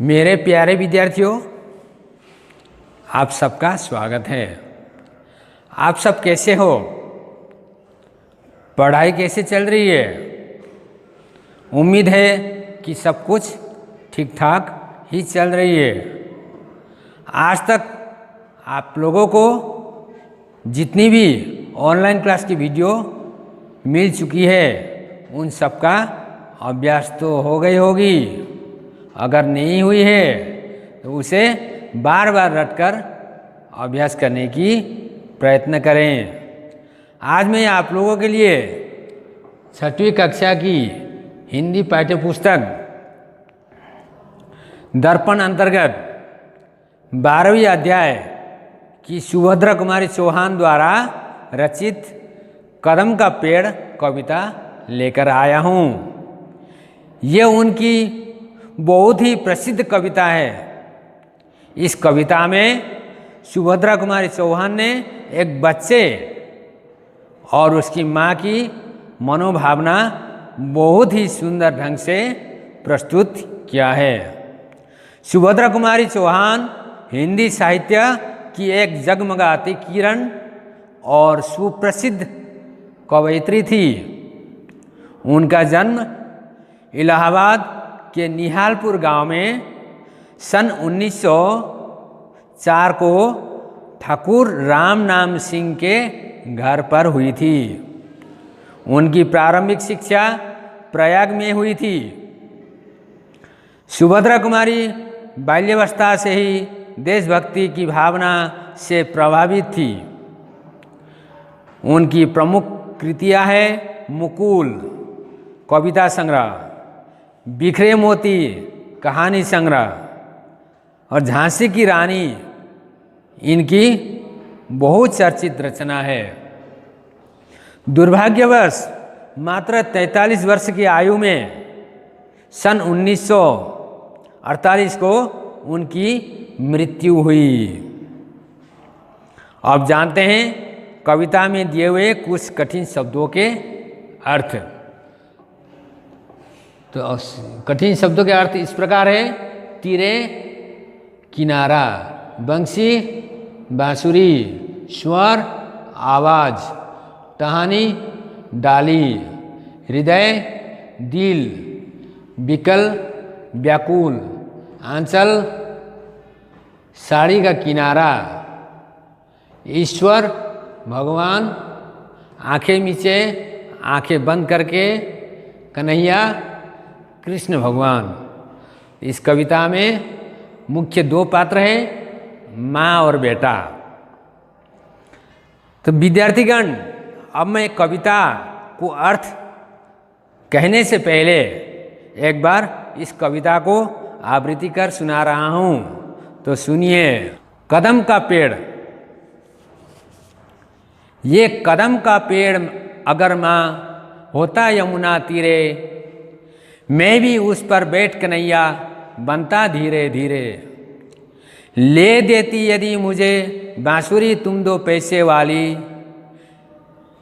मेरे प्यारे विद्यार्थियों, आप सबका स्वागत है। आप सब कैसे हो? पढ़ाई कैसे चल रही है? उम्मीद है कि सब कुछ ठीक ठाक ही चल रही है। आज तक आप लोगों को जितनी भी ऑनलाइन क्लास की वीडियो मिल चुकी है उन सब का अभ्यास तो हो गई होगी। अगर नहीं हुई है तो उसे बार बार रटकर अभ्यास करने की प्रयत्न करें। आज मैं आप लोगों के लिए 6वीं कक्षा की हिंदी पाठ्यपुस्तक दर्पण अंतर्गत 12वीं अध्याय की सुभद्रा कुमारी चौहान द्वारा रचित कदम का पेड़ कविता लेकर आया हूँ। ये उनकी बहुत ही प्रसिद्ध कविता है। इस कविता में सुभद्रा कुमारी चौहान ने एक बच्चे और उसकी माँ की मनोभावना बहुत ही सुंदर ढंग से प्रस्तुत किया है। सुभद्रा कुमारी चौहान हिंदी साहित्य की एक जगमगाती किरण और सुप्रसिद्ध कवयित्री थी। उनका जन्म इलाहाबाद के निहालपुर गांव में सन 1904 को ठाकुर राम नाम सिंह के घर पर हुई थी। उनकी प्रारंभिक शिक्षा प्रयाग में हुई थी। सुभद्रा कुमारी बाल्यावस्था से ही देशभक्ति की भावना से प्रभावित थी। उनकी प्रमुख कृतियां हैं मुकुल कविता संग्रह, बिखरे मोती कहानी संग्रह और झांसी की रानी इनकी बहुत चर्चित रचना है। दुर्भाग्यवश मात्र 43 वर्ष की आयु में सन 1948 को उनकी मृत्यु हुई। अब जानते हैं कविता में दिए हुए कुछ कठिन शब्दों के अर्थ। तो कठिन शब्दों के अर्थ इस प्रकार है: तीरे, किनारा, बंसी, बांसुरी, स्वर, आवाज, टहनी, डाली, हृदय, दिल, विकल, व्याकुल, आंचल, साड़ी का किनारा, ईश्वर, भगवान, आंखें मीचे आंखें बंद करके, कन्हैया, कृष्ण भगवान। इस कविता में मुख्य दो पात्र हैं, माँ और बेटा। तो विद्यार्थीगण, अब मैं कविता को अर्थ कहने से पहले एक बार इस कविता को आवृत्ति कर सुना रहा हूँ, तो सुनिए। कदम का पेड़। ये कदम का पेड़ अगर माँ होता यमुना तीरे, मैं भी उस पर बैठ कन्हैया बनता धीरे धीरे। ले देती यदि मुझे बांसुरी तुम दो पैसे वाली,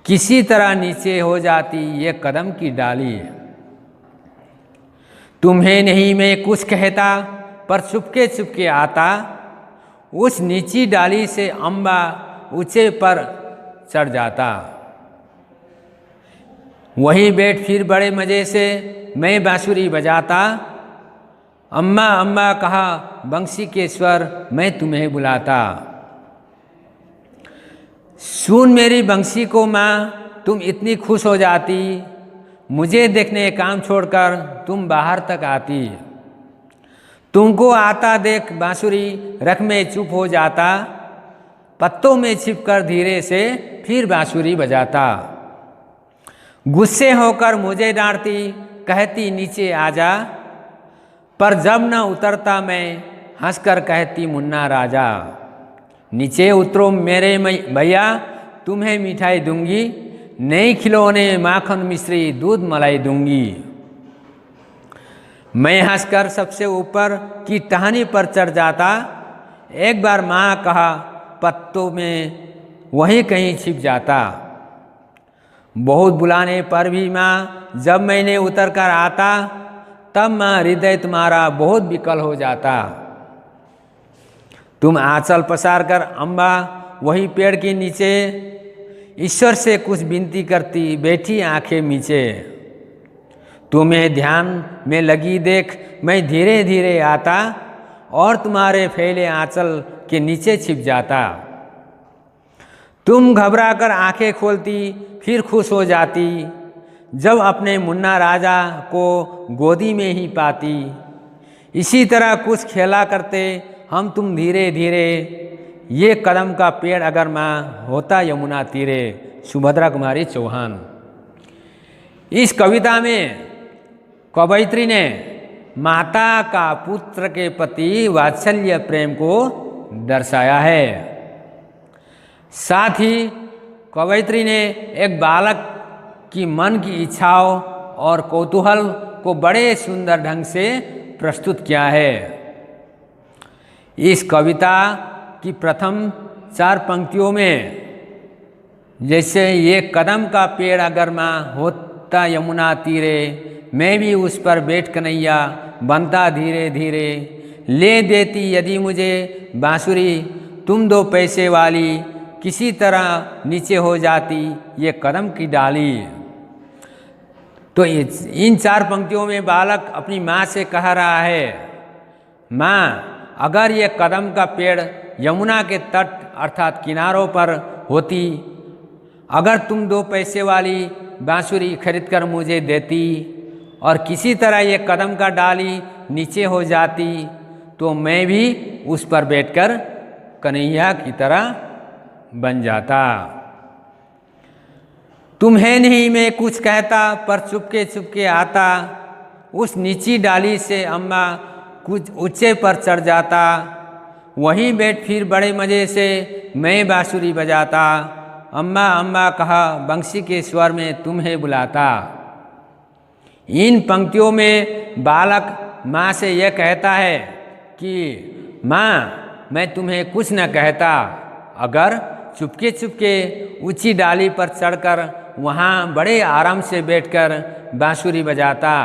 किसी तरह नीचे हो जाती ये कदम की डाली। तुम्हें नहीं मैं कुछ कहता, पर चुपके चुपके आता, उस नीची डाली से अम्बा ऊंचे पर चढ़ जाता। वहीं बैठ फिर बड़े मज़े से मैं बांसुरी बजाता, अम्मा अम्मा कहा बंसी के स्वर मैं तुम्हें बुलाता। सुन मेरी बंसी को माँ तुम इतनी खुश हो जाती, मुझे देखने काम छोड़कर तुम बाहर तक आती। तुमको आता देख बांसुरी रख में चुप हो जाता, पत्तों में छिपकर धीरे से फिर बांसुरी बजाता। गुस्से होकर मुझे डांटती, कहती नीचे आजा, पर जब न उतरता मैं हंसकर कहती मुन्ना राजा। नीचे उतरो मेरे भैया तुम्हें मिठाई दूंगी, नई खिलौने माखन मिश्री दूध मलाई दूंगी। मैं हंसकर सबसे ऊपर की टहनी पर चढ़ जाता, एक बार माँ कहा पत्तों में वहीं कहीं छिप जाता। बहुत बुलाने पर भी माँ जब मैंने उतर कर आता, तब माँ हृदय तुम्हारा बहुत विकल हो जाता। तुम आंचल पसार कर अम्बा वही पेड़ के नीचे ईश्वर से कुछ विनती करती बैठी आंखें मीचे। तुम्हें ध्यान में लगी देख मैं धीरे धीरे आता और तुम्हारे फैले आंचल के नीचे छिप जाता। तुम घबरा कर आंखें खोलती फिर खुश हो जाती जब अपने मुन्ना राजा को गोदी में ही पाती। इसी तरह कुछ खेला करते हम तुम धीरे धीरे, ये कदम का पेड़ अगर माँ होता यमुना तीरे। सुभद्रा कुमारी चौहान। इस कविता में कवयित्री ने माता का पुत्र के प्रति वात्सल्य प्रेम को दर्शाया है। साथ ही कवयित्री ने एक बालक की मन की इच्छाओं और कौतूहल को बड़े सुंदर ढंग से प्रस्तुत किया है। इस कविता की प्रथम 4 पंक्तियों में जैसे ये कदम का पेड़ अगर माँ होता यमुना तीरे, मैं भी उस पर बैठ कन्हैया बनता धीरे धीरे। ले देती यदि मुझे बांसुरी तुम 2 पैसे वाली, किसी तरह नीचे हो जाती ये कदम की डाली। तो इन 4 पंक्तियों में बालक अपनी माँ से कह रहा है, माँ अगर ये कदम का पेड़ यमुना के तट अर्थात किनारों पर होती, अगर तुम 2 पैसे वाली बांसुरी खरीद कर मुझे देती और किसी तरह ये कदम का डाली नीचे हो जाती, तो मैं भी उस पर बैठकर कन्हैया की तरह बन जाता। तुम्हें नहीं मैं कुछ कहता पर चुपके चुपके आता, उस नीची डाली से अम्मा कुछ ऊंचे पर चढ़ जाता। वहीं बैठ फिर बड़े मज़े से मैं बांसुरी बजाता। अम्मा अम्मा कहा बंसी के स्वर में तुम्हें बुलाता। इन पंक्तियों में बालक माँ से यह कहता है कि माँ मैं तुम्हें कुछ न कहता, अगर चुपके चुपके ऊंची डाली पर चढ़कर वहाँ बड़े आराम से बैठकर बांसुरी बजाता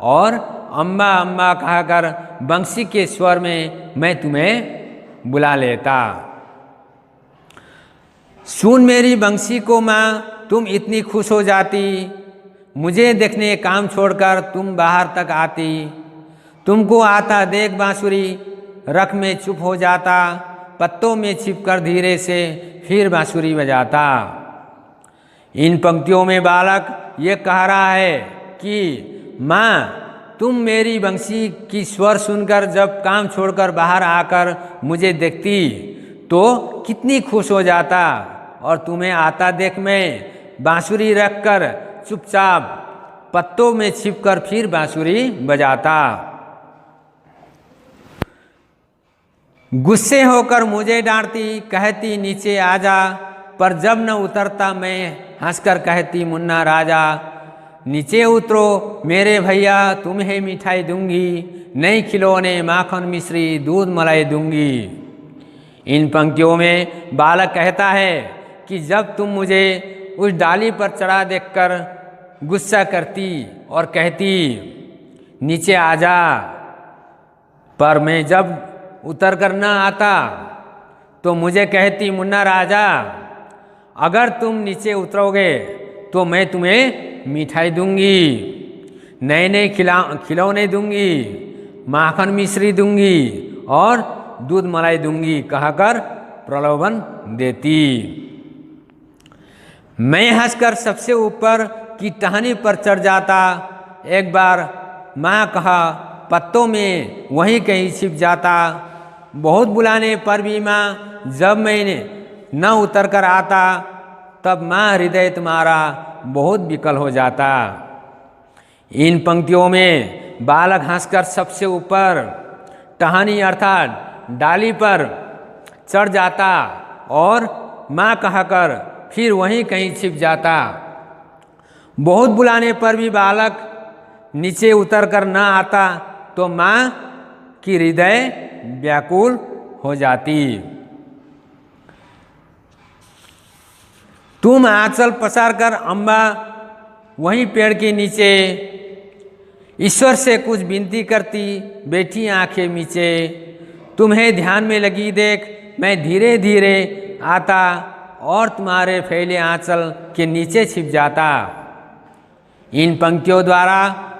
और अम्मा अम्मा कहकर बंसी के स्वर में मैं तुम्हें बुला लेता। सुन मेरी बंसी को माँ तुम इतनी खुश हो जाती, मुझे देखने काम छोड़कर तुम बाहर तक आती। तुमको आता देख बांसुरी रख में चुप हो जाता, पत्तों में छिपकर धीरे से फिर बांसुरी बजाता। इन पंक्तियों में बालक ये कह रहा है कि माँ तुम मेरी बंसी की स्वर सुनकर जब काम छोड़कर बाहर आकर मुझे देखती तो कितनी खुश हो जाता, और तुम्हें आता देख मैं बांसुरी रखकर चुपचाप पत्तों में छिपकर फिर बांसुरी बजाता। गुस्से होकर मुझे डांटती कहती नीचे आजा, पर जब न उतरता मैं हंसकर कहती मुन्ना राजा। नीचे उतरो मेरे भैया तुम्हें मिठाई दूंगी, नई खिलौने माखन मिश्री दूध मलाई दूंगी। इन पंक्तियों में बालक कहता है कि जब तुम मुझे उस डाली पर चढ़ा देखकर गुस्सा करती और कहती नीचे आजा, पर मैं जब उतर कर न आता तो मुझे कहती मुन्ना राजा अगर तुम नीचे उतरोगे तो मैं तुम्हें मिठाई दूंगी, नए नए खिलौने दूंगी, माखन मिश्री दूंगी और दूध मलाई दूंगी कहकर प्रलोभन देती। मैं हंसकर सबसे ऊपर की टहनी पर चढ़ जाता। एक बार माँ कहा पत्तों में वहीं कहीं छिप जाता। बहुत बुलाने पर भी माँ जब मैंने न उतर कर आता, तब माँ हृदय तुम्हारा बहुत विकल हो जाता। इन पंक्तियों में बालक हंसकर सबसे ऊपर टहनी अर्थात डाली पर चढ़ जाता और माँ कहकर फिर वहीं कहीं छिप जाता। बहुत बुलाने पर भी बालक नीचे उतर कर न आता तो माँ की हृदय व्याकुल हो जाती। तुम आंचल पसार कर अम्बा वहीं पेड़ के नीचे ईश्वर से कुछ विनती करती बैठी आंखें मीचे, तुम्हें ध्यान में लगी देख मैं धीरे धीरे आता और तुम्हारे फैले आंचल के नीचे छिप जाता। इन पंक्तियों द्वारा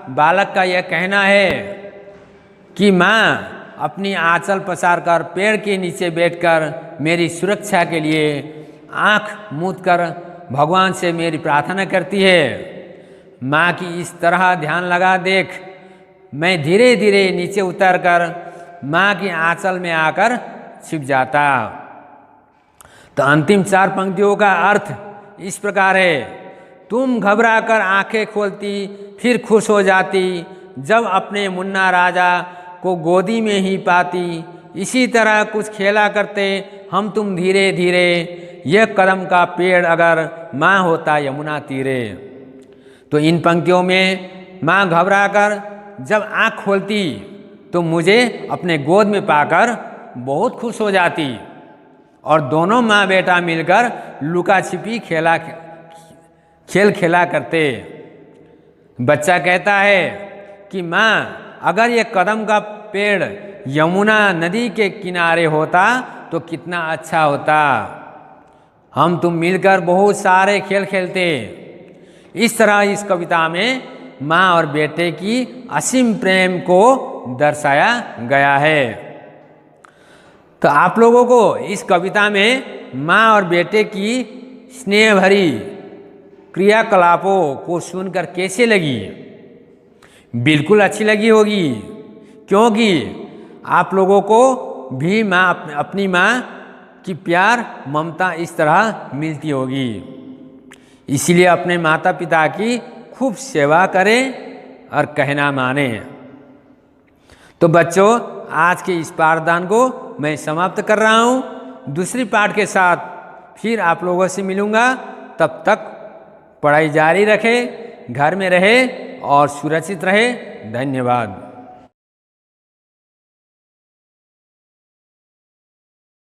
बालक का यह कहना है कि माँ अपनी आंचल पसार कर पेड़ के नीचे बैठकर मेरी सुरक्षा के लिए आँख मूंद कर भगवान से मेरी प्रार्थना करती है। माँ की इस तरह ध्यान लगा देख मैं धीरे धीरे नीचे उतरकर माँ की आंचल में आकर छिप जाता। तो अंतिम 4 पंक्तियों का अर्थ इस प्रकार है, तुम घबरा कर आंखें खोलती फिर खुश हो जाती जब अपने मुन्ना राजा को गोदी में ही पाती। इसी तरह कुछ खेला करते हम तुम धीरे धीरे, यह कदम का पेड़ अगर माँ होता यमुना तीरे। तो इन पंक्तियों में माँ घबरा कर जब आँख खोलती तो मुझे अपने गोद में पाकर बहुत खुश हो जाती और दोनों माँ बेटा मिलकर लुका छिपी खेल खेला करते। बच्चा कहता है कि माँ अगर ये कदम का पेड़ यमुना नदी के किनारे होता तो कितना अच्छा होता, हम तुम मिलकर बहुत सारे खेल खेलते। इस तरह इस कविता में माँ और बेटे की असीम प्रेम को दर्शाया गया है। तो आप लोगों को इस कविता में माँ और बेटे की स्नेह भरी क्रियाकलापों को सुनकर कैसे लगी? बिल्कुल अच्छी लगी होगी, क्योंकि आप लोगों को भी माँ अपनी माँ की प्यार ममता इस तरह मिलती होगी। इसीलिए अपने माता पिता की खूब सेवा करें और कहना माने। तो बच्चों आज के इस पाठदान को मैं समाप्त कर रहा हूँ। दूसरी पाठ के साथ फिर आप लोगों से मिलूँगा। तब तक पढ़ाई जारी रखें, घर में रहे और सुरक्षित रहे। धन्यवाद।